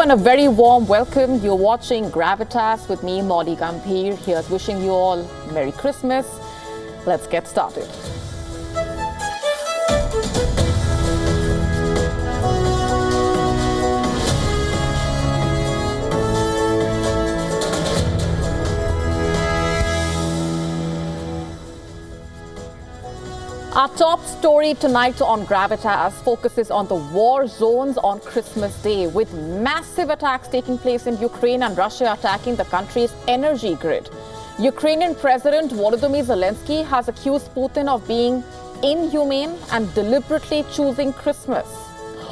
and a very warm welcome. You're watching Gravitas with me, Molly Gambhir. Here's wishing you all Merry Christmas. Let's get started. Our top story tonight on Gravitas focuses on the war zones on Christmas Day, with massive attacks taking place in Ukraine and Russia attacking the country's energy grid. Ukrainian President Volodymyr Zelensky has accused Putin of being inhumane and deliberately choosing Christmas.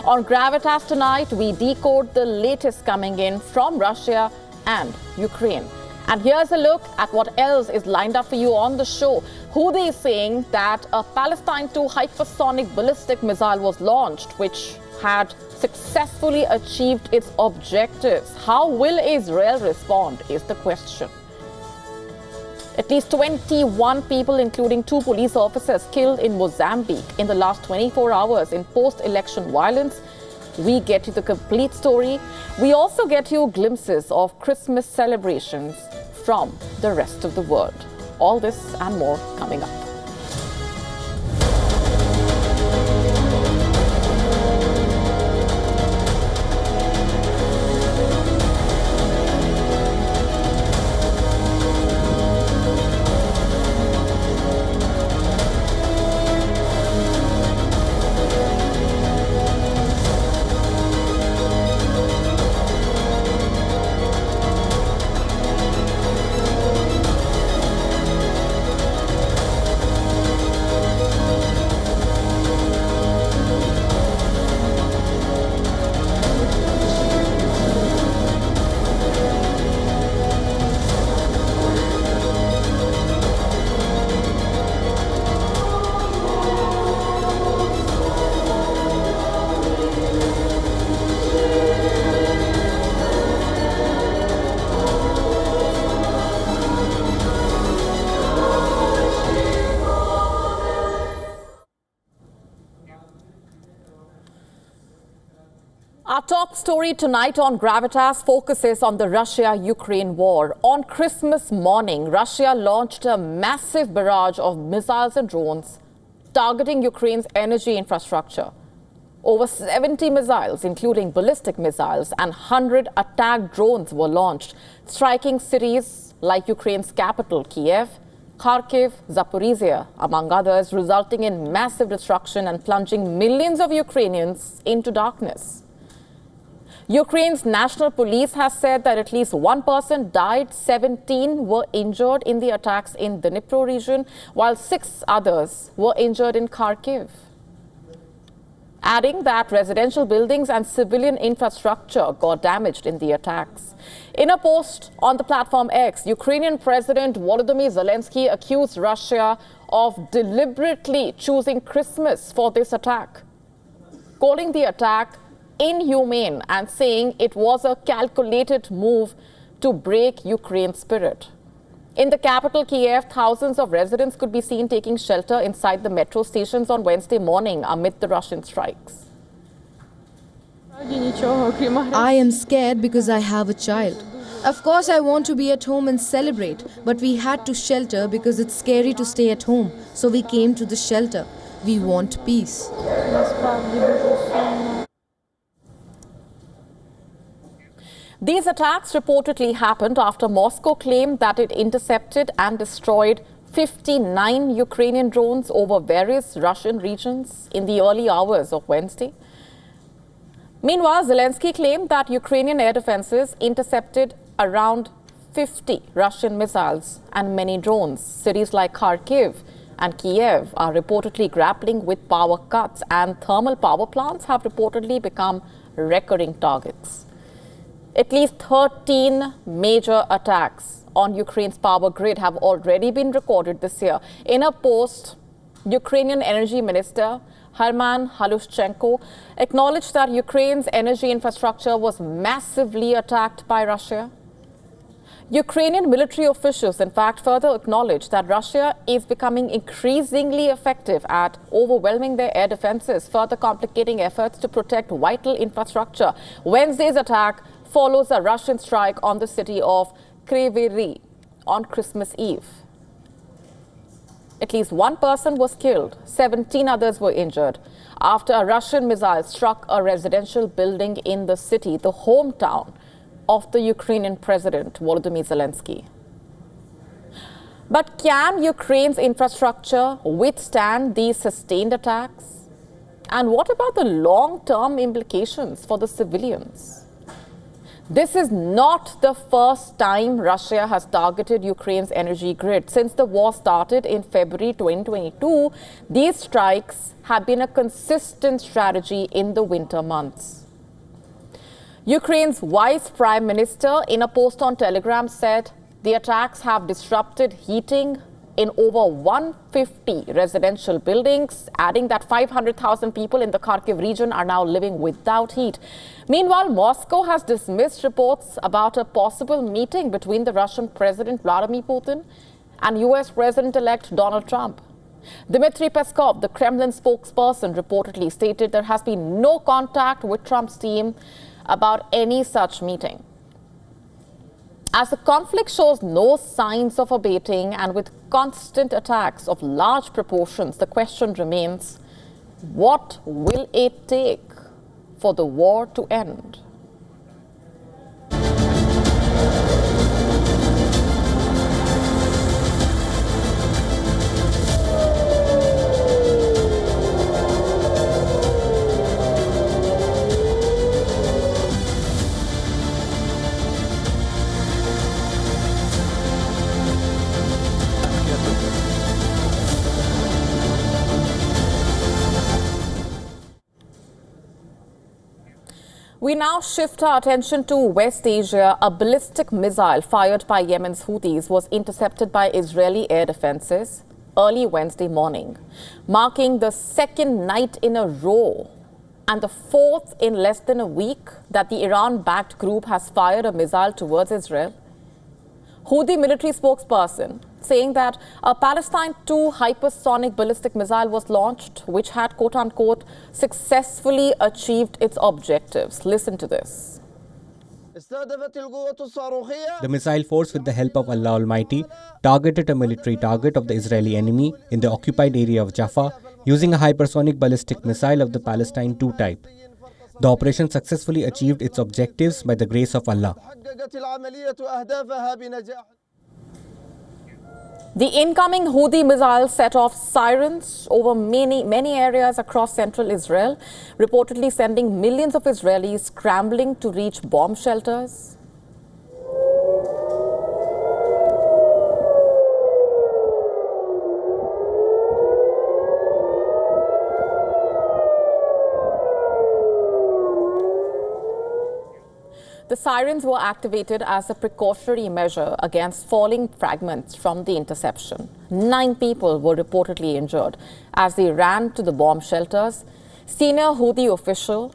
On Gravitas tonight, we decode the latest coming in from Russia and Ukraine. And here's a look at what else is lined up for you on the show. Houthi is saying that a Palestine 2 hypersonic ballistic missile was launched, which had successfully achieved its objectives. How will Israel respond is the question. At least 21 people, including 2 police officers, killed in Mozambique in the last 24 hours in post-election violence. We get you the complete story. We also get you glimpses of Christmas celebrations from the rest of the world. All this and more coming up. Our top story tonight on Gravitas focuses on the Russia-Ukraine war. On Christmas morning, Russia launched a massive barrage of missiles and drones targeting Ukraine's energy infrastructure. Over 70 missiles, including ballistic missiles, and 100 attack drones were launched, striking cities like Ukraine's capital, Kiev, Kharkiv, Zaporizhia, among others, resulting in massive destruction and plunging millions of Ukrainians into darkness. Ukraine's national police has said that at least 1 person died, 17 were injured in the attacks in the Dnipro region, while 6 others were injured in Kharkiv. Adding that residential buildings and civilian infrastructure got damaged in the attacks. In a post on the platform X, Ukrainian President Volodymyr Zelensky accused Russia of deliberately choosing Christmas for this attack, calling the attack inhumane and saying it was a calculated move to break Ukraine's spirit. In the capital, Kiev, thousands of residents could be seen taking shelter inside the metro stations on Wednesday morning amid the Russian strikes. I am scared because I have a child. Of course, I want to be at home and celebrate, but we had to shelter because it's scary to stay at home. So we came to the shelter. We want peace. These attacks reportedly happened after Moscow claimed that it intercepted and destroyed 59 Ukrainian drones over various Russian regions in the early hours of Wednesday. Meanwhile, Zelensky claimed that Ukrainian air defenses intercepted around 50 Russian missiles and many drones. Cities like Kharkiv and Kiev are reportedly grappling with power cuts, and thermal power plants have reportedly become recurring targets. At least 13 major attacks on Ukraine's power grid have already been recorded this year. In a post, Ukrainian Energy Minister Herman Halushchenko acknowledged that Ukraine's energy infrastructure was massively attacked by Russia. Ukrainian military officials, in fact, further acknowledged that Russia is becoming increasingly effective at overwhelming their air defenses, further complicating efforts to protect vital infrastructure. Wednesday's attack follows a Russian strike on the city of Kryvyi on Christmas Eve. At least one person was killed, 17 others were injured after a Russian missile struck a residential building in the city, the hometown of the Ukrainian President Volodymyr Zelensky. But can Ukraine's infrastructure withstand these sustained attacks? And what about the long-term implications for the civilians? This is not the first time Russia has targeted Ukraine's energy grid. Since the war started in February 2022, these strikes have been a consistent strategy in the winter months. Ukraine's Vice Prime Minister, in a post on Telegram, said the attacks have disrupted heating in over 150 residential buildings, adding that 500,000 people in the Kharkiv region are now living without heat. Meanwhile, Moscow has dismissed reports about a possible meeting between the Russian President Vladimir Putin and US President-elect Donald Trump. Dmitry Peskov, the Kremlin spokesperson, reportedly stated there has been no contact with Trump's team about any such meeting. As the conflict shows no signs of abating and with constant attacks of large proportions, the question remains, what will it take for the war to end? We now shift our attention to West Asia. A ballistic missile fired by Yemen's Houthis was intercepted by Israeli air defenses early Wednesday morning, marking the second night in a row and the fourth in less than a week that the Iran-backed group has fired a missile towards Israel. Houthi military spokesperson saying that a Palestine-2 hypersonic ballistic missile was launched, which had, quote-unquote, successfully achieved its objectives. Listen to this. The missile force, with the help of Allah Almighty, targeted a military target of the Israeli enemy in the occupied area of Jaffa using a hypersonic ballistic missile of the Palestine-2 type. The operation successfully achieved its objectives by the grace of Allah. The incoming Houthi missile set off sirens over many areas across central Israel, reportedly sending millions of Israelis scrambling to reach bomb shelters. The sirens were activated as a precautionary measure against falling fragments from the interception. 9 people were reportedly injured as they ran to the bomb shelters. Senior Houthi official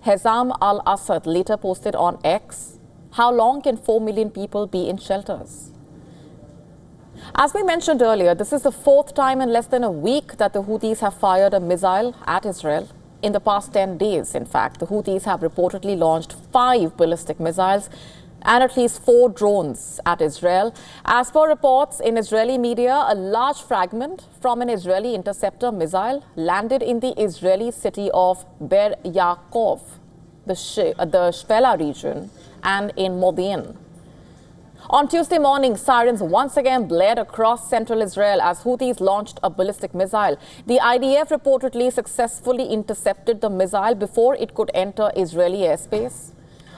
Hezam al-Assad later posted on X, "How long can 4 million people be in shelters?" As we mentioned earlier, this is the 4th time in less than a week that the Houthis have fired a missile at Israel. In the past 10 days, in fact, the Houthis have reportedly launched 5 ballistic missiles and at least 4 drones at Israel. As per reports in Israeli media, a large fragment from an Israeli interceptor missile landed in the Israeli city of Be'er Yaakov, the Shfela region, and in Modi'in. On Tuesday morning, sirens once again blared across central Israel as Houthis launched a ballistic missile. The IDF reportedly successfully intercepted the missile before it could enter Israeli airspace.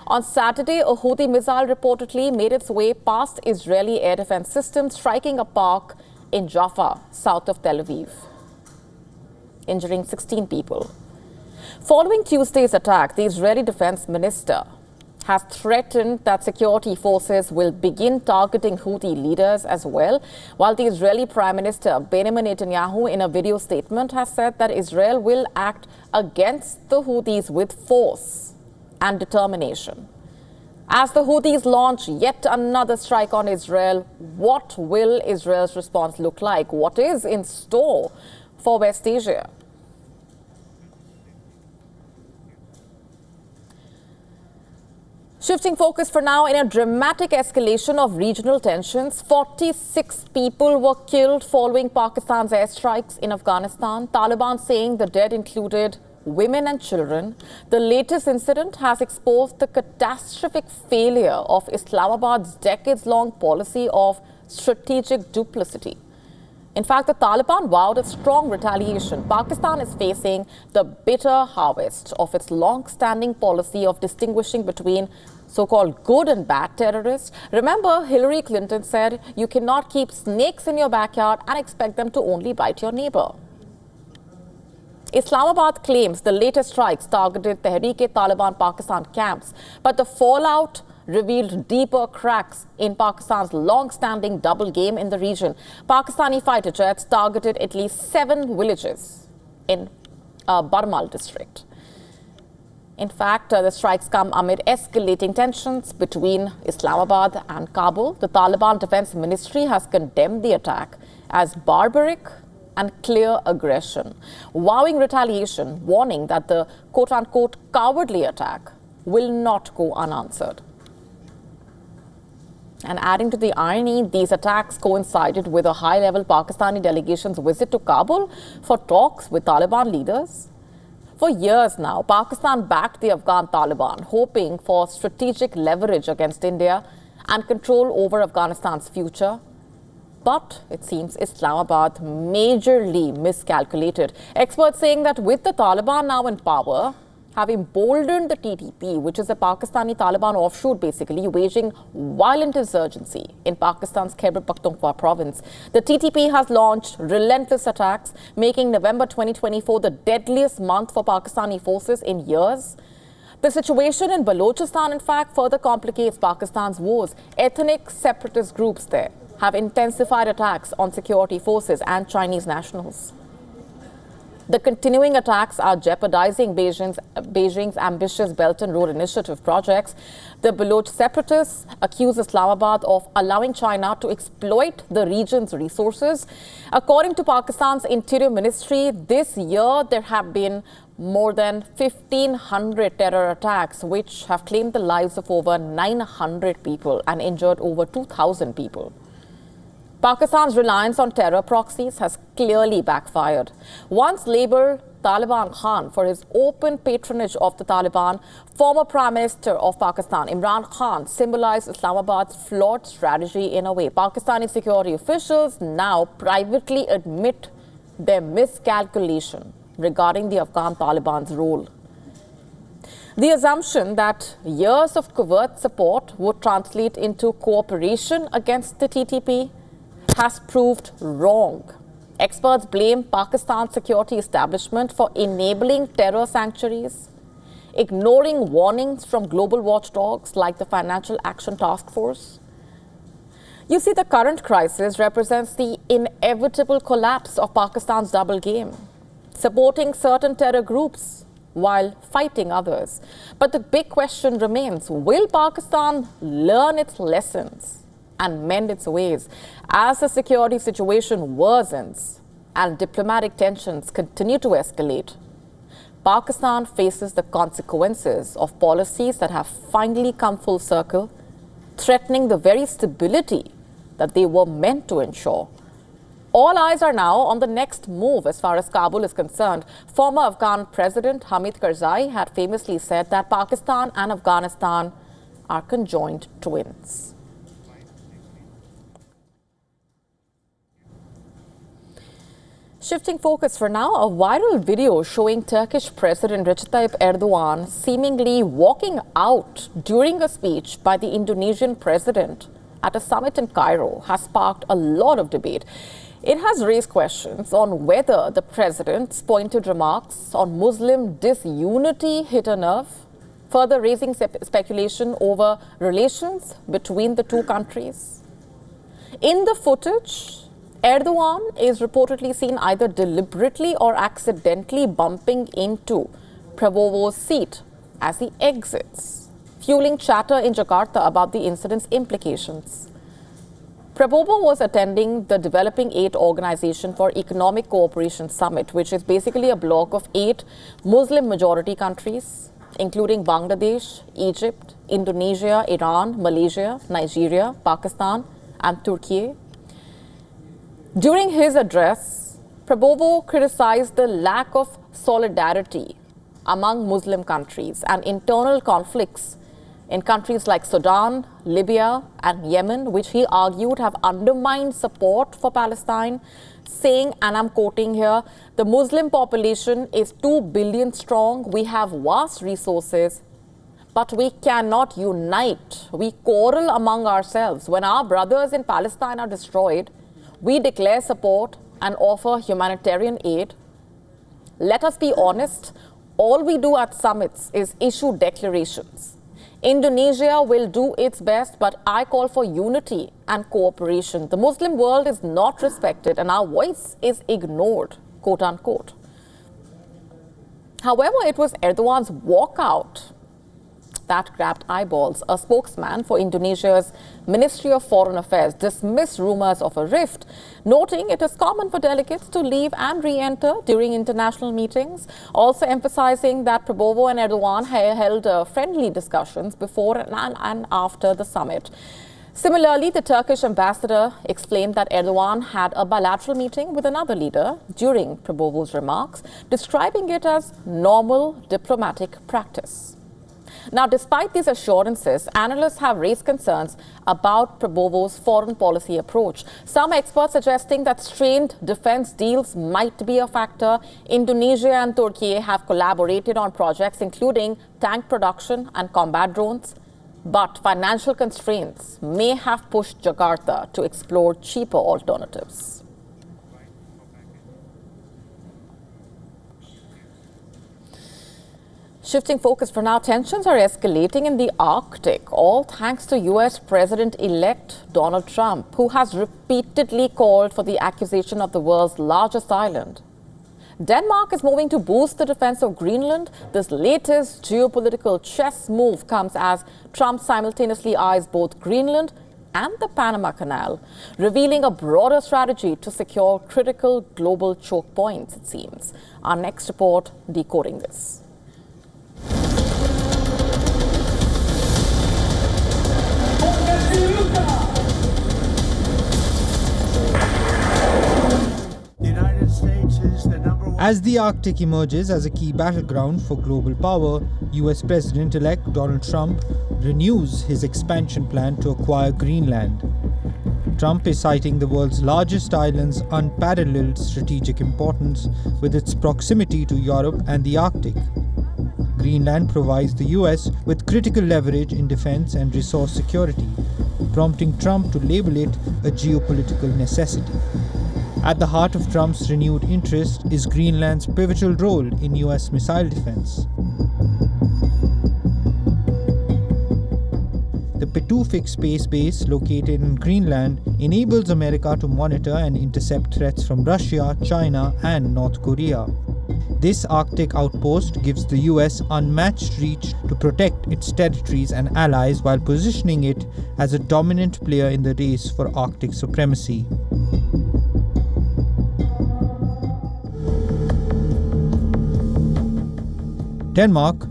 On Saturday, a Houthi missile reportedly made its way past Israeli air defense systems, striking a park in Jaffa, south of Tel Aviv, injuring 16 people. Following Tuesday's attack, the Israeli defense minister has threatened that security forces will begin targeting Houthi leaders as well, while the Israeli Prime Minister Benjamin Netanyahu, in a video statement, has said that Israel will act against the Houthis with force and determination. As the Houthis launch yet another strike on Israel, what will Israel's response look like? What is in store for West Asia? Shifting focus for now, in a dramatic escalation of regional tensions, 46 people were killed following Pakistan's airstrikes in Afghanistan. Taliban saying the dead included women and children. The latest incident has exposed the catastrophic failure of Islamabad's decades-long policy of strategic duplicity. In fact, the Taliban vowed a strong retaliation. Pakistan is facing the bitter harvest of its long-standing policy of distinguishing between so-called good and bad terrorists. Remember, Hillary Clinton said you cannot keep snakes in your backyard and expect them to only bite your neighbor. Islamabad claims the latest strikes targeted Tehreek-e-Taliban Pakistan camps, but the fallout revealed deeper cracks in Pakistan's long-standing double game in the region. Pakistani fighter jets targeted at least 7 villages in Barmal district. In fact, the strikes come amid escalating tensions between Islamabad and Kabul. The Taliban Defense Ministry has condemned the attack as barbaric and clear aggression, vowing retaliation, warning that the quote-unquote cowardly attack will not go unanswered. And adding to the irony, these attacks coincided with a high-level Pakistani delegation's visit to Kabul for talks with Taliban leaders. For years now, Pakistan backed the Afghan Taliban, hoping for strategic leverage against India and control over Afghanistan's future. But it seems Islamabad majorly miscalculated. Experts saying that with the Taliban now in power, have emboldened the TTP, which is a Pakistani Taliban offshoot basically, waging violent insurgency in Pakistan's Khyber Pakhtunkhwa province. The TTP has launched relentless attacks, making November 2024 the deadliest month for Pakistani forces in years. The situation in Balochistan, in fact, further complicates Pakistan's woes. Ethnic separatist groups there have intensified attacks on security forces and Chinese nationals. The continuing attacks are jeopardizing Beijing's ambitious Belt and Road Initiative projects. The Baloch separatists accuse Islamabad of allowing China to exploit the region's resources. According to Pakistan's Interior Ministry, this year there have been more than 1,500 terror attacks, which have claimed the lives of over 900 people and injured over 2,000 people. Pakistan's reliance on terror proxies has clearly backfired. Once labeled Taliban Khan for his open patronage of the Taliban, former Prime Minister of Pakistan, Imran Khan, symbolized Islamabad's flawed strategy in a way. Pakistani security officials now privately admit their miscalculation regarding the Afghan Taliban's role. The assumption that years of covert support would translate into cooperation against the TTP has proved wrong. Experts blame Pakistan's security establishment for enabling terror sanctuaries, ignoring warnings from global watchdogs like the Financial Action Task Force. You see, the current crisis represents the inevitable collapse of Pakistan's double game, supporting certain terror groups while fighting others. But the big question remains, will Pakistan learn its lessons and mend its ways as the security situation worsens and diplomatic tensions continue to escalate? Pakistan faces the consequences of policies that have finally come full circle, threatening the very stability that they were meant to ensure. All eyes are now on the next move as far as Kabul is concerned. Former Afghan President Hamid Karzai had famously said that Pakistan and Afghanistan are conjoined twins. Shifting focus for now, a viral video showing Turkish President Recep Tayyip Erdogan seemingly walking out during a speech by the Indonesian president at a summit in Cairo has sparked a lot of debate. It has raised questions on whether the president's pointed remarks on Muslim disunity hit a nerve, further raising speculation over relations between the two countries. In the footage, Erdogan is reportedly seen either deliberately or accidentally bumping into Prabowo's seat as he exits, fueling chatter in Jakarta about the incident's implications. Prabowo was attending the Developing 8 Organization for Economic Cooperation Summit, which is basically a bloc of 8 Muslim-majority countries. including Bangladesh, Egypt, Indonesia, Iran, Malaysia, Nigeria, Pakistan, and Turkey. During his address, Prabowo criticized the lack of solidarity among Muslim countries and internal conflicts in countries like Sudan, Libya, and Yemen, which he argued have undermined support for Palestine, saying, and I'm quoting here, the Muslim population is 2 billion strong, we have vast resources, but we cannot unite. We quarrel among ourselves. When our brothers in Palestine are destroyed, we declare support and offer humanitarian aid. Let us be honest, all we do at summits is issue declarations. Indonesia will do its best, but I call for unity and cooperation. The Muslim world is not respected and our voice is ignored, quote unquote. However, it was Erdogan's walkout that grabbed eyeballs. A spokesman for Indonesia's Ministry of Foreign Affairs dismissed rumors of a rift, noting it is common for delegates to leave and re-enter during international meetings, also emphasizing that Prabowo and Erdogan held friendly discussions before and after the summit. Similarly, the Turkish ambassador explained that Erdogan had a bilateral meeting with another leader during Prabowo's remarks, describing it as normal diplomatic practice. Now, despite these assurances, analysts have raised concerns about Prabowo's foreign policy approach. Some experts suggesting that strained defense deals might be a factor. Indonesia and Turkey have collaborated on projects including tank production and combat drones. But financial constraints may have pushed Jakarta to explore cheaper alternatives. Shifting focus for now, tensions are escalating in the Arctic, all thanks to US President-elect Donald Trump, who has repeatedly called for the acquisition of the world's largest island. Denmark is moving to boost the defense of Greenland. This latest geopolitical chess move comes as Trump simultaneously eyes both Greenland and the Panama Canal, revealing a broader strategy to secure critical global choke points, it seems. Our next report decoding this. As the Arctic emerges as a key battleground for global power, US President-elect Donald Trump renews his expansion plan to acquire Greenland. Trump is citing the world's largest island's unparalleled strategic importance with its proximity to Europe and the Arctic. Greenland provides the US with critical leverage in defense and resource security, prompting Trump to label it a geopolitical necessity. At the heart of Trump's renewed interest is Greenland's pivotal role in US missile defense. The Petufik space base located in Greenland enables America to monitor and intercept threats from Russia, China, and North Korea. This Arctic outpost gives the US unmatched reach to protect its territories and allies while positioning it as a dominant player in the race for Arctic supremacy. Denmark,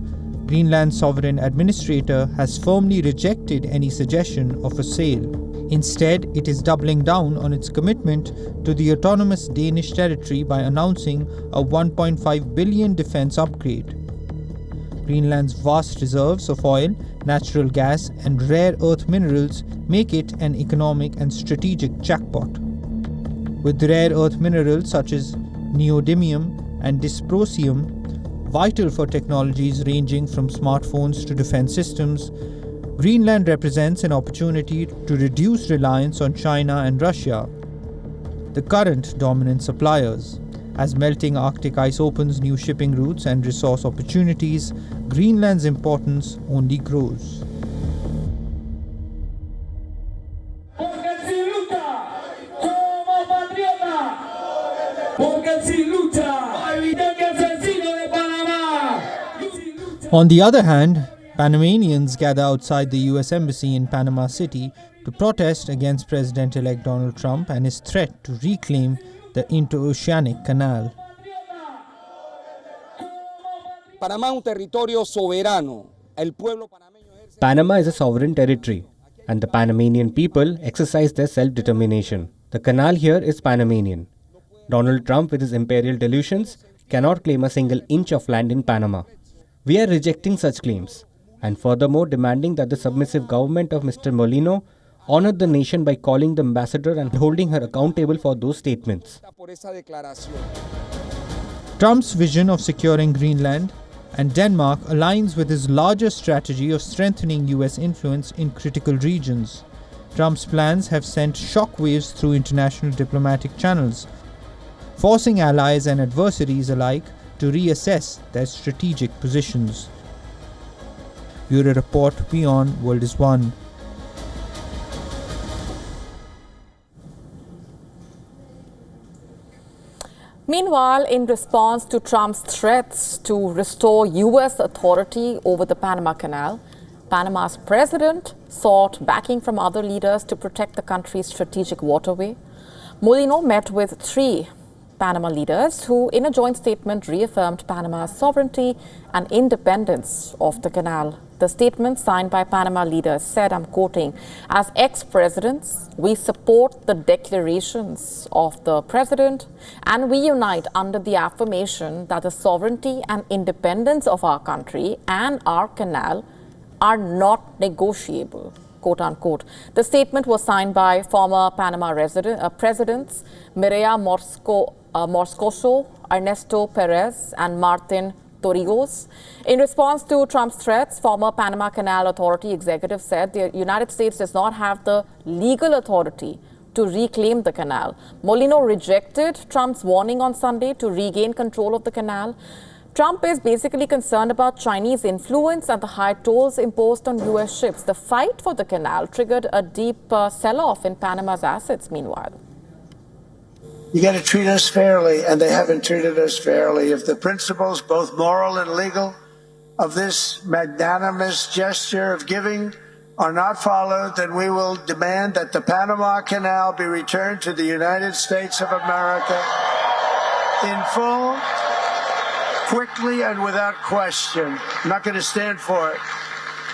Greenland's sovereign administrator, has firmly rejected any suggestion of a sale. Instead, it is doubling down on its commitment to the autonomous Danish territory by announcing a 1.5 billion defense upgrade. Greenland's vast reserves of oil, natural gas, and rare earth minerals make it an economic and strategic jackpot. With rare earth minerals such as neodymium and dysprosium, vital for technologies ranging from smartphones to defense systems, Greenland represents an opportunity to reduce reliance on China and Russia, the current dominant suppliers. As melting Arctic ice opens new shipping routes and resource opportunities, Greenland's importance only grows. On the other hand, Panamanians gather outside the US Embassy in Panama City to protest against President-elect Donald Trump and his threat to reclaim the interoceanic canal. Panamá es un territorio soberano. El pueblo panameño ejerce... Panama is a sovereign territory, and the Panamanian people exercise their self-determination. The canal here is Panamanian. Donald Trump, with his imperial delusions, cannot claim a single inch of land in Panama. We are rejecting such claims, and furthermore demanding that the submissive government of Mr. Molino honor the nation by calling the ambassador and holding her accountable for those statements. Trump's vision of securing Greenland and Denmark aligns with his larger strategy of strengthening US influence in critical regions. Trump's plans have sent shockwaves through international diplomatic channels, forcing allies and adversaries alike to reassess their strategic positions. Bureau Report, WION World is One. Meanwhile, in response to Trump's threats to restore U.S. authority over the Panama Canal, Panama's president sought backing from other leaders to protect the country's strategic waterway. Molino met with 3 Panama leaders who, in a joint statement, reaffirmed Panama's sovereignty and independence of the canal. The statement signed by Panama leaders said, I'm quoting, as ex-presidents, we support the declarations of the president and we unite under the affirmation that the sovereignty and independence of our country and our canal are not negotiable, quote unquote. The statement was signed by former Panama presidents Mireya Moscoso, Ernesto Perez and Martin Torrijos. In response to Trump's threats, former Panama Canal Authority executive said the United States does not have the legal authority to reclaim the canal. Molino rejected Trump's warning on Sunday to regain control of the canal. Trump is basically concerned about Chinese influence and the high tolls imposed on U.S. ships. The fight for the canal triggered a deep sell-off in Panama's assets, meanwhile. You got to treat us fairly, and they haven't treated us fairly. If the principles, both moral and legal, of this magnanimous gesture of giving are not followed, then we will demand that the Panama Canal be returned to the United States of America in full, quickly, and without question. I'm not going to stand for it.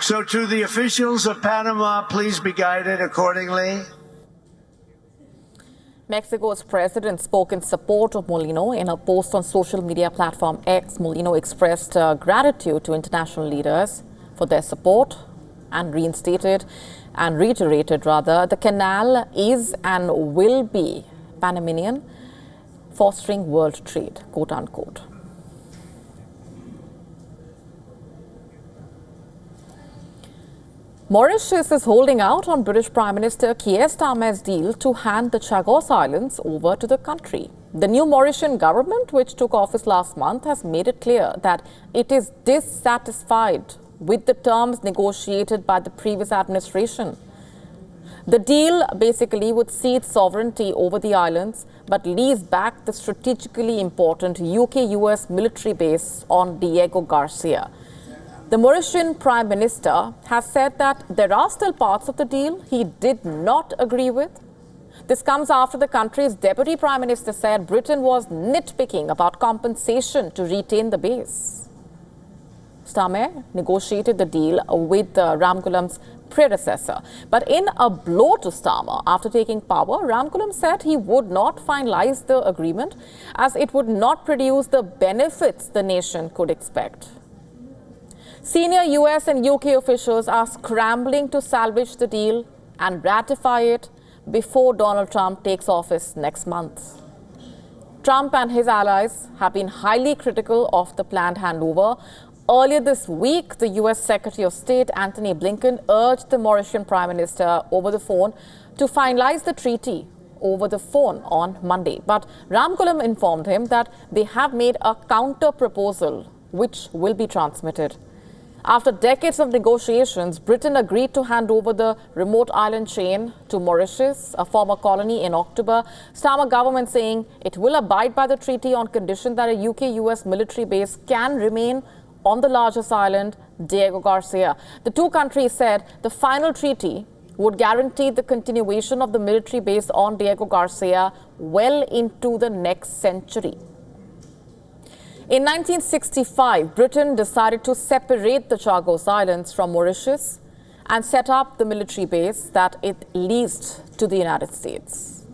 So to the officials of Panama, please be guided accordingly. Mexico's president spoke in support of Molino. In a post on social media platform X, Molino expressed gratitude to international leaders for their support and reiterated the canal is and will be Panamanian, fostering world trade, quote unquote. Mauritius is holding out on British Prime Minister Keir Starmer's deal to hand the Chagos Islands over to the country. The new Mauritian government, which took office last month, has made it clear that it is dissatisfied with the terms negotiated by the previous administration. The deal basically would cede sovereignty over the islands but lease back the strategically important UK-US military base on Diego Garcia. The Mauritian Prime Minister has said that there are still parts of the deal he did not agree with. This comes after the country's Deputy Prime Minister said Britain was nitpicking about compensation to retain the base. Starmer negotiated the deal with Ramgoolam's predecessor. But in a blow to Starmer after taking power, Ramgoolam said he would not finalize the agreement as it would not produce the benefits the nation could expect. Senior US and UK officials are scrambling to salvage the deal and ratify it before Donald Trump takes office next month. Trump and his allies have been highly critical of the planned handover. Earlier this week, the US Secretary of State Antony Blinken urged the Mauritian Prime Minister over the phone to finalize the treaty over the phone on Monday. But Ramgoolam informed him that they have made a counter proposal which will be transmitted. After decades of negotiations, Britain agreed to hand over the remote island chain to Mauritius, a former colony, in October. Starmer government saying it will abide by the treaty on condition that a UK-US military base can remain on the largest island, Diego Garcia. The two countries said the final treaty would guarantee the continuation of the military base on Diego Garcia well into the next century. In 1965, Britain decided to separate the Chagos Islands from Mauritius and set up the military base that it leased to the United States.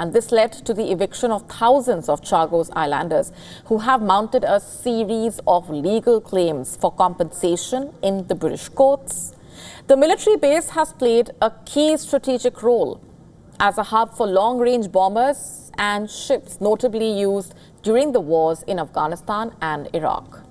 And this led to the eviction of thousands of Chagos Islanders who have mounted a series of legal claims for compensation in the British courts. The military base has played a key strategic role as a hub for long-range bombers and ships, notably used during the wars in Afghanistan and Iraq.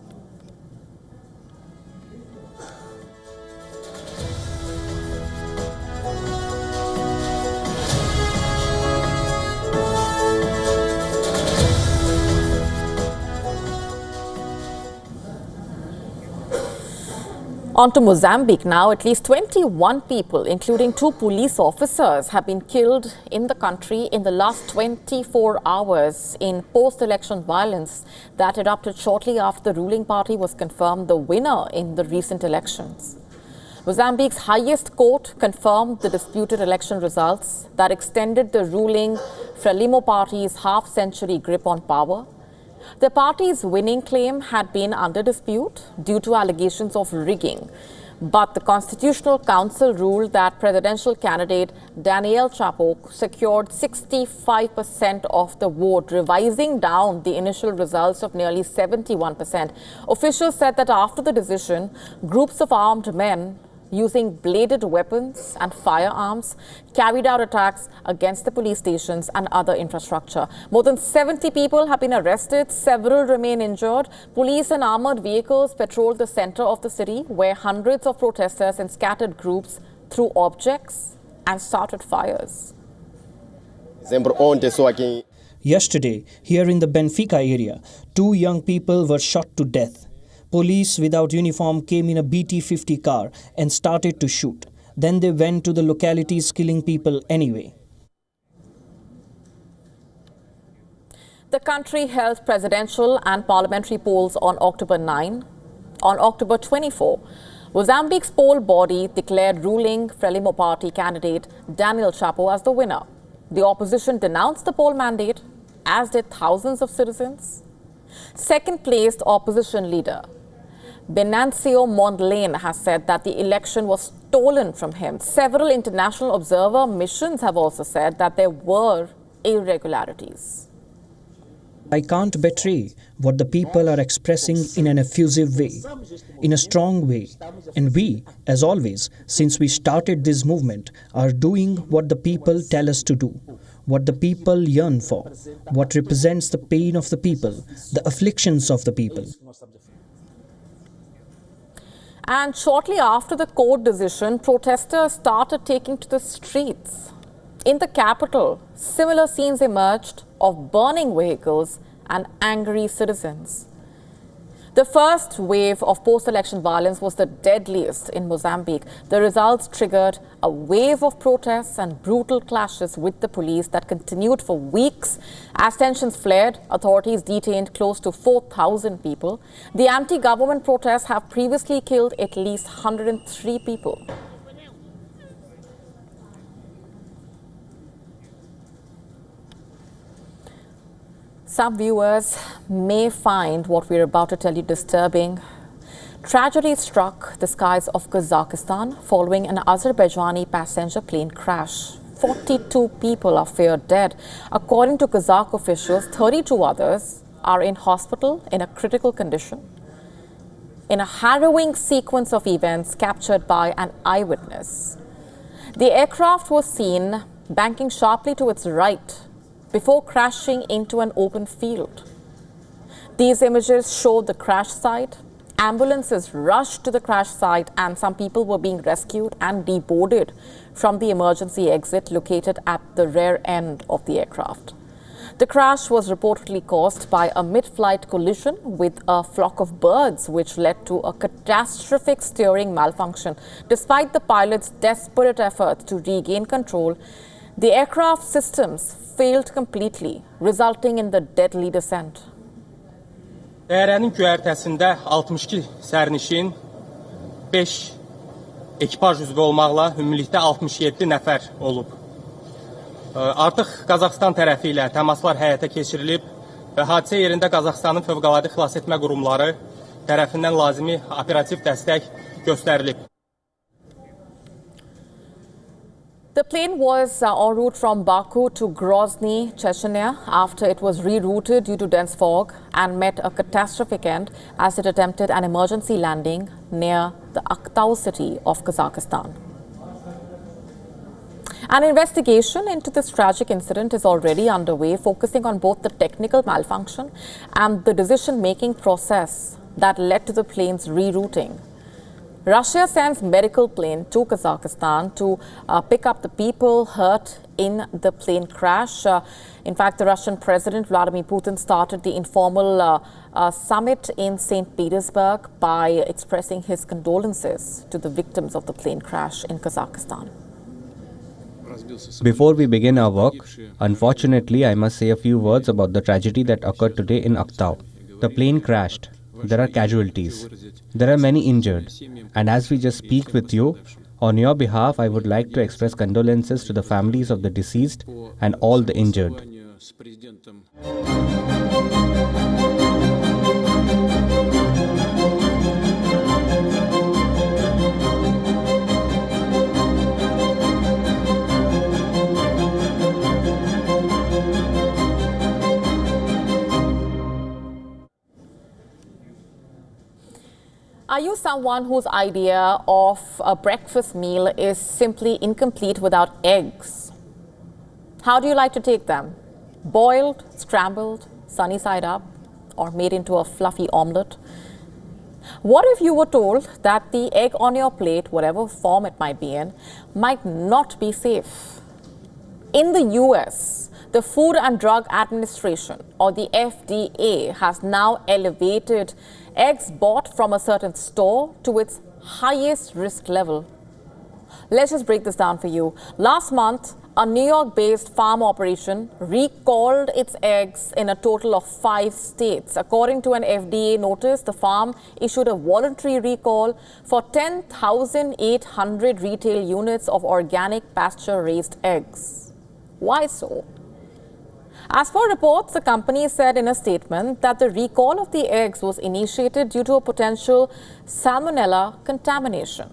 On to Mozambique now. At least 21 people, including 2 police officers, have been killed in the country in the last 24 hours in post-election violence that erupted shortly after the ruling party was confirmed the winner in the recent elections. Mozambique's highest court confirmed the disputed election results that extended the ruling Frelimo party's half-century grip on power. The party's winning claim had been under dispute due to allegations of rigging, but the Constitutional Council ruled that presidential candidate Daniel Chapo secured 65% of the vote, revising down the initial results of nearly 71%. Officials said that after the decision, groups of armed men using bladed weapons and firearms carried out attacks against the police stations and other infrastructure. More than 70 people have been arrested, several remain injured. Police and armored vehicles patrolled the center of the city, where hundreds of protesters in scattered groups threw objects and started fires. Yesterday, here in the Benfica area, 2 young people were shot to death. Police without uniform came in a BT-50 car and started to shoot. Then they went to the localities killing people anyway. The country held presidential and parliamentary polls on October 9. On October 24, Mozambique's poll body declared ruling Frelimo party candidate Daniel Chapo as the winner. The opposition denounced the poll mandate, as did thousands of citizens. Second-placed opposition leader Venancio Mondlane has said that the election was stolen from him. Several international observer missions have also said that there were irregularities. I can't betray what the people are expressing in an effusive way, in a strong way. And we, as always, since we started this movement, are doing what the people tell us to do, what the people yearn for, what represents the pain of the people, the afflictions of the people. And shortly after the court decision, protesters started taking to the streets. In the capital, similar scenes emerged of burning vehicles and angry citizens. The first wave of post-election violence was the deadliest in Mozambique. The results triggered a wave of protests and brutal clashes with the police that continued for weeks. As tensions flared, authorities detained close to 4,000 people. The anti-government protests have previously killed at least 103 people. Some viewers may find what we're about to tell you disturbing. Tragedy struck the skies of Kazakhstan following an Azerbaijani passenger plane crash. 42 people are feared dead. According to Kazakh officials, 32 others are in hospital in a critical condition. In a harrowing sequence of events captured by an eyewitness, the aircraft was seen banking sharply to its right before crashing into an open field. These images show the crash site. Ambulances rushed to the crash site and some people were being rescued and deboarded from the emergency exit located at the rear end of the aircraft. The crash was reportedly caused by a mid-flight collision with a flock of birds, which led to a catastrophic steering malfunction. Despite the pilot's desperate efforts to regain control, the aircraft systems failed completely, resulting in the deadly descent. Təyyarənin göyərtəsində 62 sərnişin, 5 ekipaj üzvü olmaqla ümumilikdə 67 nəfər olub. Artıq Qazaxstan tərəfi ilə təmaslar həyata keçirilib. və hadisə yerində Qazaxstanın fövqəladə xilasetmə qurumları tərəfindən lazımi operativ dəstək göstərilib. The plane was en route from Baku to Grozny, Chechnya, after it was rerouted due to dense fog and met a catastrophic end as it attempted an emergency landing near the Aktau city of Kazakhstan. An investigation into this tragic incident is already underway, focusing on both the technical malfunction and the decision-making process that led to the plane's rerouting. Russia sends medical plane to Kazakhstan to pick up the people hurt in the plane crash. In fact, the Russian President Vladimir Putin started the informal summit in St. Petersburg by expressing his condolences to the victims of the plane crash in Kazakhstan. Before we begin our work, unfortunately, I must say a few words about the tragedy that occurred today in Aktau. The plane crashed. There are casualties. There are many injured. And as we just speak with you, on your behalf, I would like to express condolences to the families of the deceased and all the injured. Are you someone whose idea of a breakfast meal is simply incomplete without eggs? How do you like to take them? Boiled, scrambled, sunny side up, or made into a fluffy omelette? What if you were told that the egg on your plate, whatever form it might be in, might not be safe? In the US, the Food and Drug Administration, or the FDA, has now elevated eggs bought from a certain store to its highest risk level. Let's just break this down for you. Last month, a New York-based farm operation recalled its eggs in a total of 5 states. According to an FDA notice, the farm issued a voluntary recall for 10,800 retail units of organic pasture-raised eggs. Why so? As per reports, the company said in a statement that the recall of the eggs was initiated due to a potential salmonella contamination.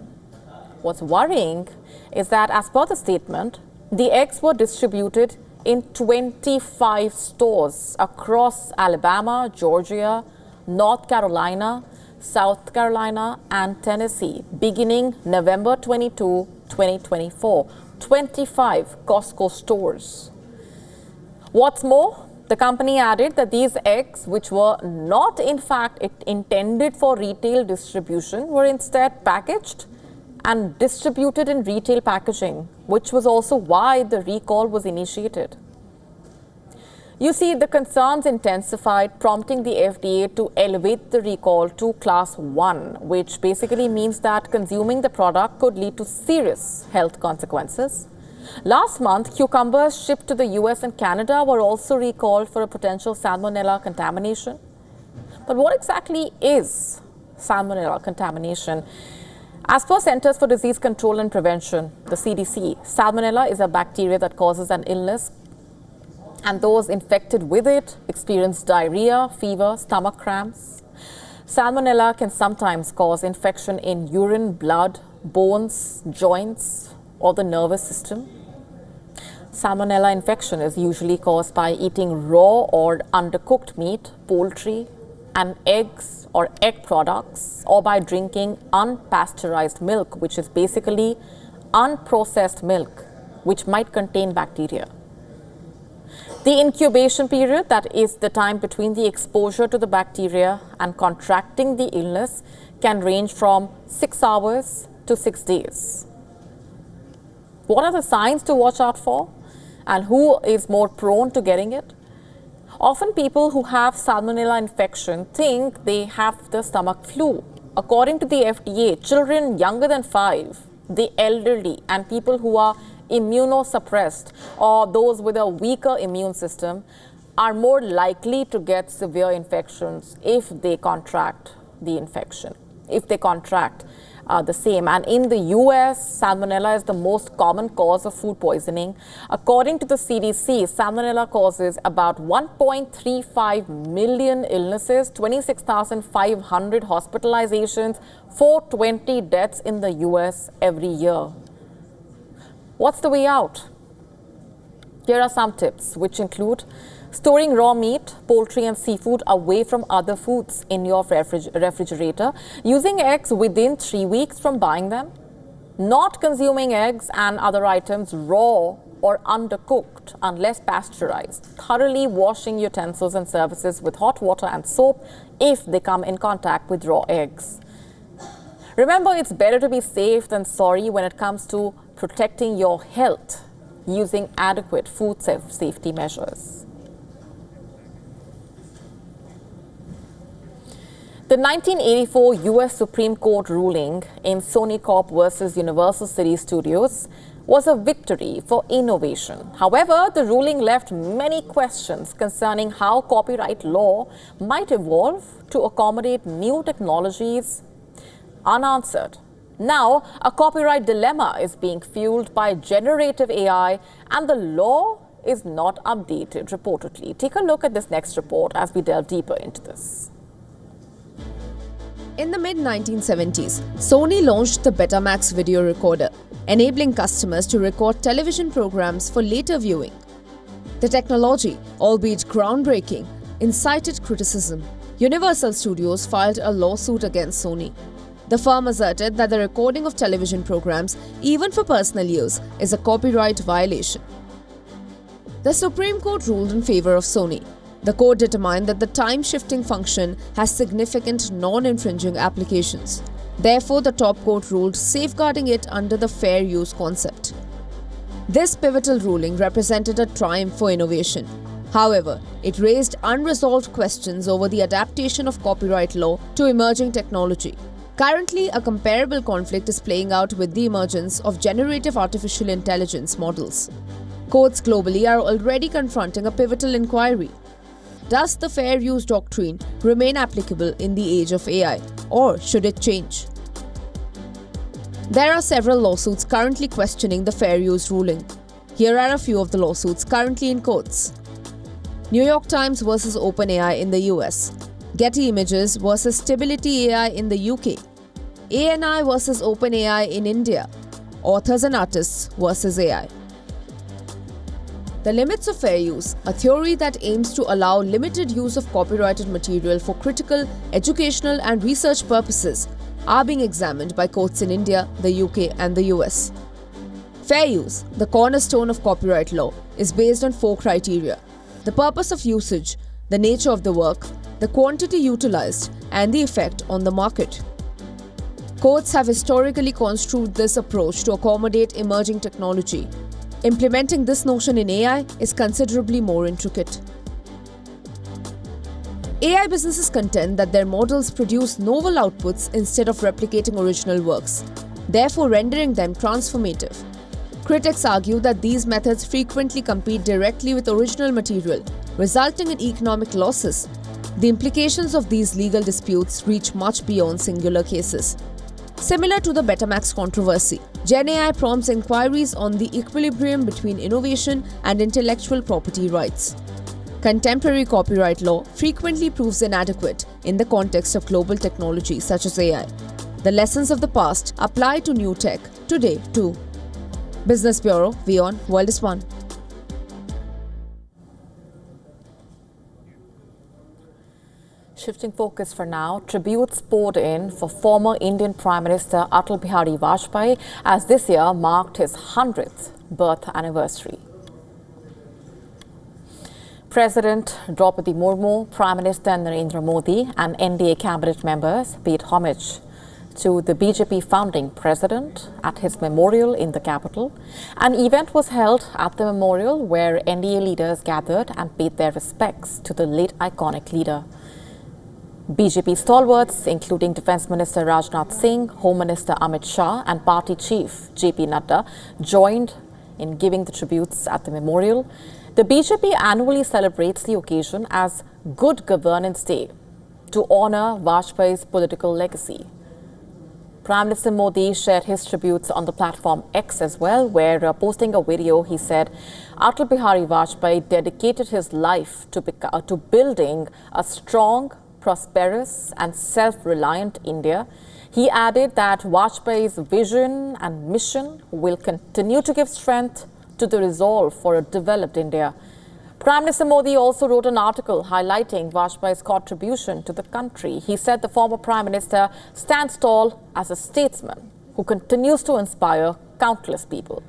What's worrying is that, as per the statement, the eggs were distributed in 25 stores across Alabama, Georgia, North Carolina, South Carolina, and Tennessee, beginning November 22, 2024. 25 Costco stores. What's more, the company added that these eggs, which were not in fact intended for retail distribution, were instead packaged and distributed in retail packaging, which was also why the recall was initiated. You see, the concerns intensified, prompting the FDA to elevate the recall to Class 1, which basically means that consuming the product could lead to serious health consequences. Last month, cucumbers shipped to the US and Canada were also recalled for a potential salmonella contamination. But what exactly is salmonella contamination? As per Centers for Disease Control and Prevention, the CDC, salmonella is a bacteria that causes an illness, and those infected with it experience diarrhea, fever, stomach cramps. Salmonella can sometimes cause infection in urine, blood, bones, joints, or the nervous system. Salmonella infection is usually caused by eating raw or undercooked meat, poultry, and eggs or egg products, or by drinking unpasteurized milk, which is basically unprocessed milk, which might contain bacteria. The incubation period, that is the time between the exposure to the bacteria and contracting the illness, can range from 6 hours to 6 days. What are the signs to watch out for? And who is more prone to getting it? Often people who have salmonella infection think they have the stomach flu. According to the FDA, children younger than 5, the elderly, and people who are immunosuppressed or those with a weaker immune system are more likely to get severe infections if they contract the infection, if they contract the same. And in the US, salmonella is the most common cause of food poisoning. According to the CDC, salmonella causes about 1.35 million illnesses, 26,500 hospitalizations, 420 deaths in the US every year. What's the way out? Here are some tips, which include storing raw meat, poultry and seafood away from other foods in your refrigerator, using eggs within 3 weeks from buying them, not consuming eggs and other items raw or undercooked unless pasteurized, thoroughly washing utensils and surfaces with hot water and soap if they come in contact with raw eggs. Remember, it's better to be safe than sorry when it comes to protecting your health using adequate food safety measures. The 1984 US Supreme Court ruling in Sony Corp versus Universal City Studios was a victory for innovation. However, the ruling left many questions concerning how copyright law might evolve to accommodate new technologies unanswered. Now, a copyright dilemma is being fueled by generative AI, and the law is not updated, reportedly. Take a look at this next report as we delve deeper into this. In the mid-1970s, Sony launched the Betamax video recorder, enabling customers to record television programs for later viewing. The technology, albeit groundbreaking, incited criticism. Universal Studios filed a lawsuit against Sony. The firm asserted that the recording of television programs, even for personal use, is a copyright violation. The Supreme Court ruled in favor of Sony. The court determined that the time-shifting function has significant non-infringing applications. Therefore, the top court ruled safeguarding it under the fair use concept. This pivotal ruling represented a triumph for innovation. However, it raised unresolved questions over the adaptation of copyright law to emerging technology. Currently, a comparable conflict is playing out with the emergence of generative artificial intelligence models. Courts globally are already confronting a pivotal inquiry. Does the fair use doctrine remain applicable in the age of AI, or should it change? There are several lawsuits currently questioning the fair use ruling. Here are a few of the lawsuits currently in courts. New York Times versus OpenAI in the US. Getty Images versus Stability AI in the UK. ANI versus OpenAI in India. Authors and Artists versus AI. The limits of fair use, a theory that aims to allow limited use of copyrighted material for critical, educational and research purposes, are being examined by courts in India, the UK and the US. Fair use, the cornerstone of copyright law, is based on 4 criteria: the purpose of usage, the nature of the work, the quantity utilized, and the effect on the market. Courts have historically construed this approach to accommodate emerging technology. Implementing this notion in AI is considerably more intricate. AI businesses contend that their models produce novel outputs instead of replicating original works, therefore rendering them transformative. Critics argue that these methods frequently compete directly with original material, resulting in economic losses. The implications of these legal disputes reach much beyond singular cases. Similar to the Betamax controversy, GenAI prompts inquiries on the equilibrium between innovation and intellectual property rights. Contemporary copyright law frequently proves inadequate in the context of global technology such as AI. The lessons of the past apply to new tech today too. Business Bureau, WION, World is One. Shifting focus for now, tributes poured in for former Indian Prime Minister Atal Bihari Vajpayee as this year marked his 100th birth anniversary. President Draupadi Murmu, Prime Minister Narendra Modi and NDA cabinet members paid homage to the BJP founding president at his memorial in the capital. An event was held at the memorial where NDA leaders gathered and paid their respects to the late iconic leader. BJP stalwarts, including Defence Minister Rajnath Singh, Home Minister Amit Shah and Party Chief JP Nadda, joined in giving the tributes at the memorial. The BJP annually celebrates the occasion as Good Governance Day to honour Vajpayee's political legacy. Prime Minister Modi shared his tributes on the platform X as well, where posting a video, he said, Atal Bihari Vajpayee dedicated his life to building a strong, prosperous and self-reliant India. He added that Vajpayee's vision and mission will continue to give strength to the resolve for a developed India. Prime Minister Modi also wrote an article highlighting Vajpayee's contribution to the country. He said the former Prime Minister stands tall as a statesman who continues to inspire countless people.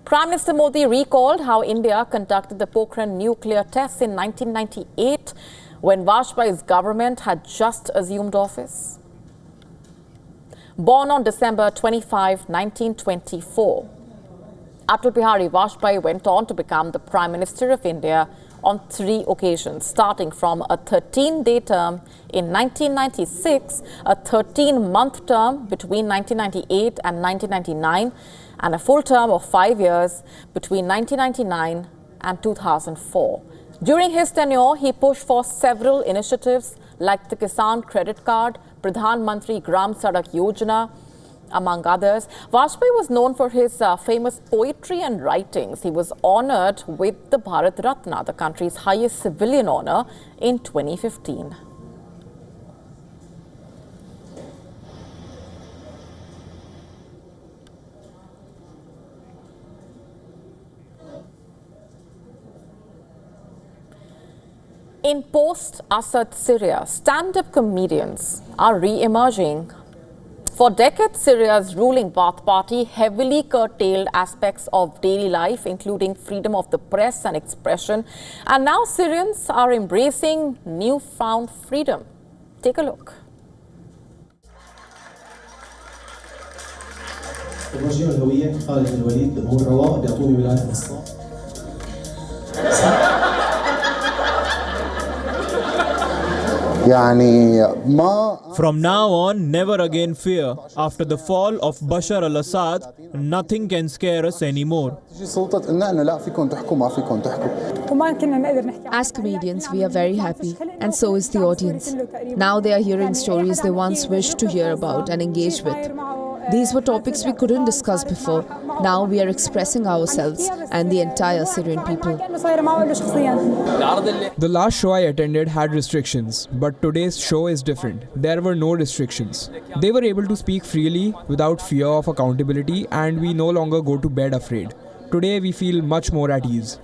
Prime Minister Modi recalled how India conducted the Pokhran nuclear tests in 1998 when Vajpayee's government had just assumed office. Born on December 25, 1924, Atal Bihari Vajpayee went on to become the Prime Minister of India on 3 occasions, starting from a 13-day term in 1996, a 13-month term between 1998 and 1999, and a full term of 5 years between 1999 and 2004. During his tenure, he pushed for several initiatives like the Kisan Credit Card, Pradhan Mantri Gram Sadak Yojana, among others. Vajpayee was known for his famous poetry and writings. He was honored with the Bharat Ratna, the country's highest civilian honor, in 2015. In post-Assad Syria, stand-up comedians are re-emerging. For decades, Syria's ruling Baath Party heavily curtailed aspects of daily life, including freedom of the press and expression. And now Syrians are embracing newfound freedom. Take a look. From now on, never again fear. After the fall of Bashar al-Assad, nothing can scare us anymore. As comedians, we are very happy, and so is the audience. Now they are hearing stories they once wished to hear about and engage with. These were topics we couldn't discuss before. Now we are expressing ourselves and the entire Syrian people. The last show I attended had restrictions, but today's show is different. There were no restrictions. They were able to speak freely without fear of accountability, and we no longer go to bed afraid. Today we feel much more at ease.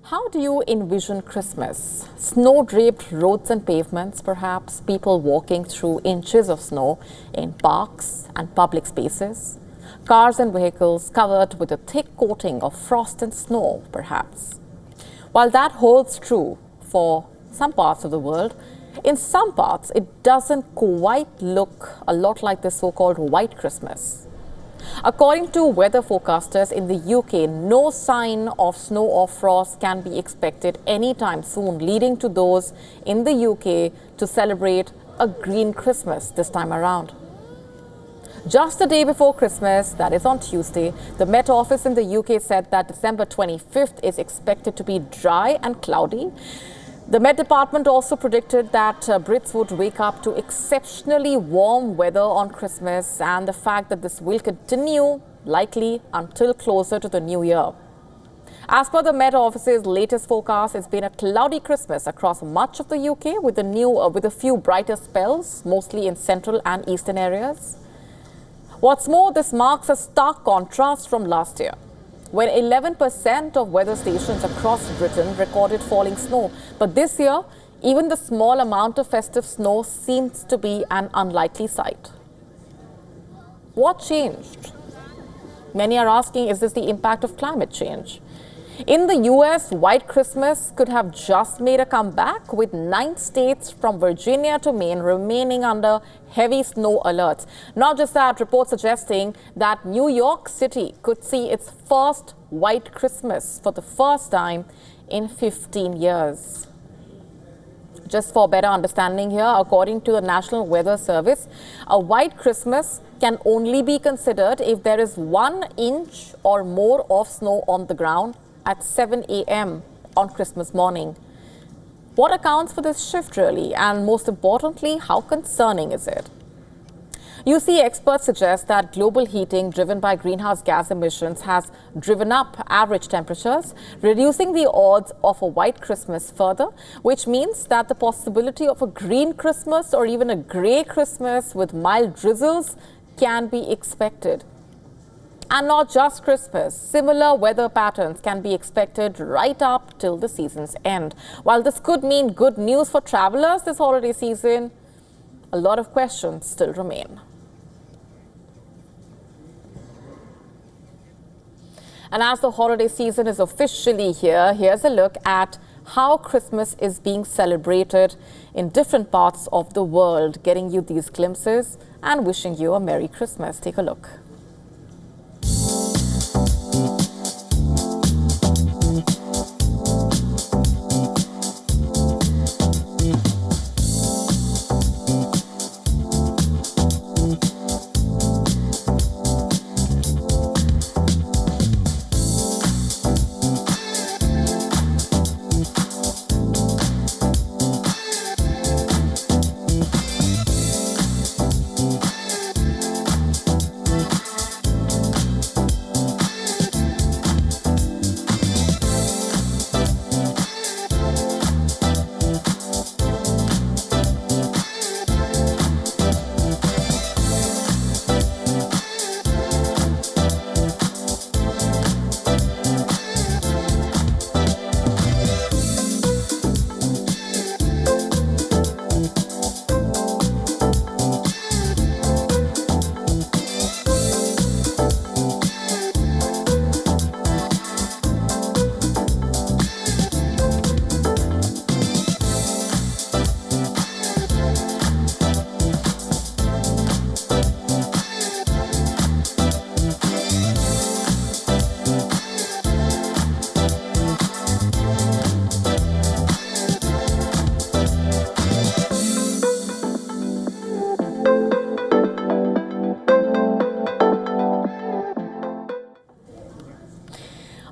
How do you envision Christmas? Snow-draped roads and pavements, perhaps, people walking through inches of snow in parks and public spaces, cars and vehicles covered with a thick coating of frost and snow, perhaps. While that holds true for some parts of the world, in some parts, it doesn't quite look a lot like the so-called White Christmas. According to weather forecasters in the UK, no sign of snow or frost can be expected anytime soon, leading to those in the UK to celebrate a green Christmas this time around. Just the day before Christmas, that is on Tuesday, the Met Office in the UK said that December 25th is expected to be dry and cloudy. The Met Department also predicted that Brits would wake up to exceptionally warm weather on Christmas, and the fact that this will continue likely until closer to the new year. As per the Met Office's latest forecast, it's been a cloudy Christmas across much of the UK with a few brighter spells, mostly in central and eastern areas. What's more, this marks a stark contrast from last year, when 11% of weather stations across Britain recorded falling snow. But this year, even the small amount of festive snow seems to be an unlikely sight. What changed? Many are asking, is this the impact of climate change? In the US, White Christmas could have just made a comeback, with 9 states from Virginia to Maine remaining under heavy snow alerts. Not just that, reports suggesting that New York City could see its first White Christmas for the first time in 15 years. Just for better understanding here, according to the National Weather Service, a white Christmas can only be considered if there is 1 inch or more of snow on the ground at 7 a.m. on Christmas morning. What accounts for this shift really? And most importantly, how concerning is it? You see, experts suggest that global heating driven by greenhouse gas emissions has driven up average temperatures, reducing the odds of a white Christmas further, which means that the possibility of a green Christmas or even a grey Christmas with mild drizzles can be expected. And not just Christmas, similar weather patterns can be expected right up till the season's end. While this could mean good news for travelers this holiday season, a lot of questions still remain. And as the holiday season is officially here, here's a look at how Christmas is being celebrated in different parts of the world, getting you these glimpses and wishing you a Merry Christmas. Take a look.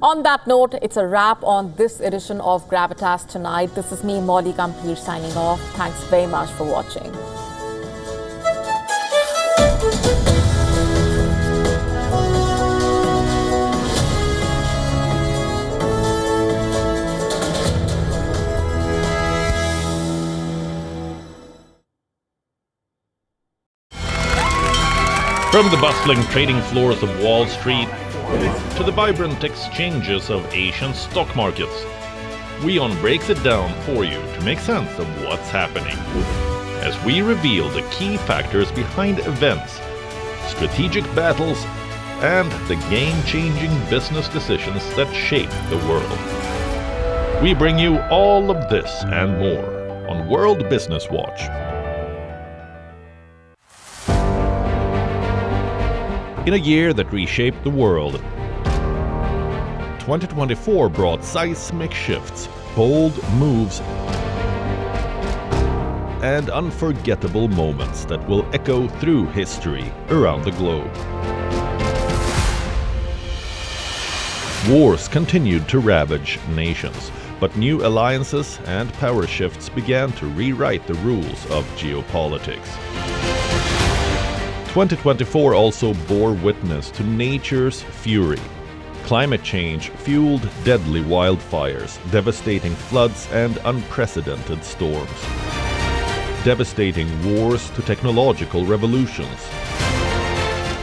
On that note, it's a wrap on this edition of Gravitas Tonight. This is me, Molly Gambhir, signing off. Thanks very much for watching. From the bustling trading floors of Wall Street to the vibrant exchanges of Asian stock markets, WION breaks it down for you to make sense of what's happening, as we reveal the key factors behind events, strategic battles, and the game-changing business decisions that shape the world. We bring you all of this and more on World Business Watch. In a year that reshaped the world, 2024 brought seismic shifts, bold moves, and unforgettable moments that will echo through history around the globe. Wars continued to ravage nations, but new alliances and power shifts began to rewrite the rules of geopolitics. 2024 also bore witness to nature's fury. Climate change fueled deadly wildfires, devastating floods, and unprecedented storms. Devastating wars to technological revolutions.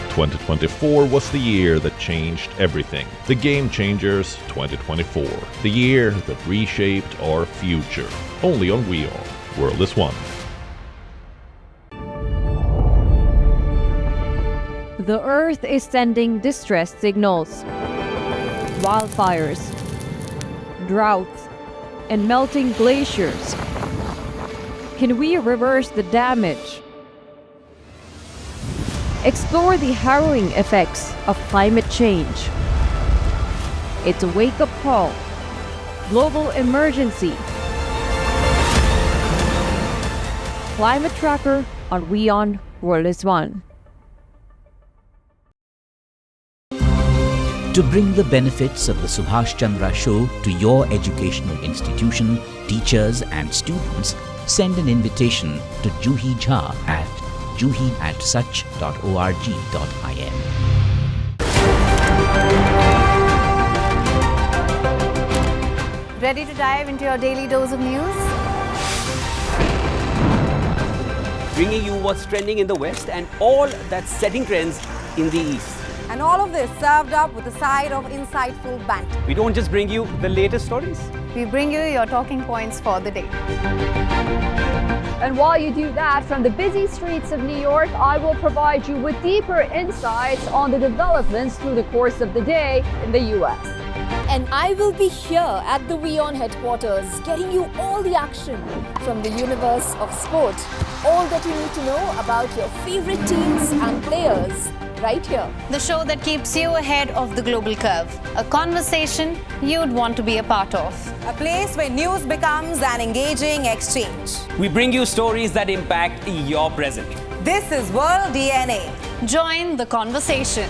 2024 was the year that changed everything. The Game Changers 2024. The year that reshaped our future. Only on WION. World is One. The Earth is sending distress signals. Wildfires, droughts, and melting glaciers. Can we reverse the damage? Explore the harrowing effects of climate change. It's a wake-up call. Global emergency. Climate Tracker on WION World is One. To bring the benefits of the Subhash Chandra Show to your educational institution, teachers and students, send an invitation to Juhi Jha at juhi@such.org.in. Ready to dive into your daily dose of news? Bringing you what's trending in the West and all that's setting trends in the East. And all of this served up with a side of insightful banter. We don't just bring you the latest stories. We bring you your talking points for the day. And while you do that, from the busy streets of New York, I will provide you with deeper insights on the developments through the course of the day in the US. And I will be here at the WION headquarters, getting you all the action from the universe of sport. All that you need to know about your favorite teams and players, right here. The show that keeps you ahead of the global curve. A conversation you'd want to be a part of. A place where news becomes an engaging exchange. We bring you stories that impact your present. This is World DNA. Join the conversation.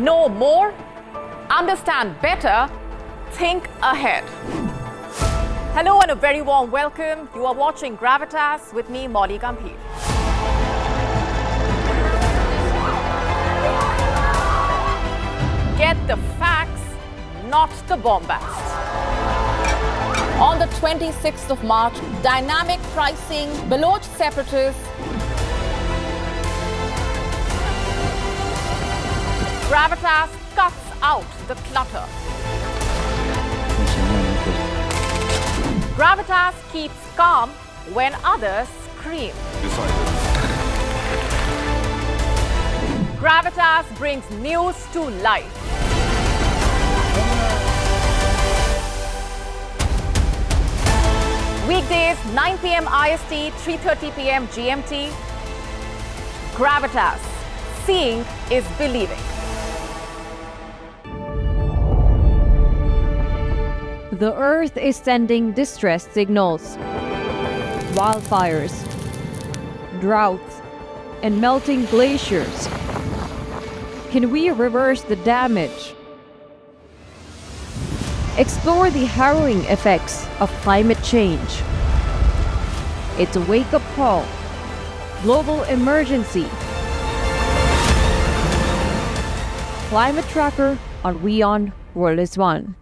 Know more, understand better, think ahead. Hello and a very warm welcome. You are watching Gravitas with me, Molly Gambhir. Get the facts, not the bombast. On the 26th of March, dynamic pricing, Baloch separatists, Gravitas cuts out the clutter. Gravitas keeps calm when others scream. Gravitas brings news to life. Weekdays, 9 p.m. IST, 3:30 p.m. GMT. Gravitas. Seeing is believing. The Earth is sending distress signals. Wildfires, droughts, and melting glaciers. Can we reverse the damage? Explore the harrowing effects of climate change. It's a wake-up call. Global emergency. Climate Tracker on WION World is One.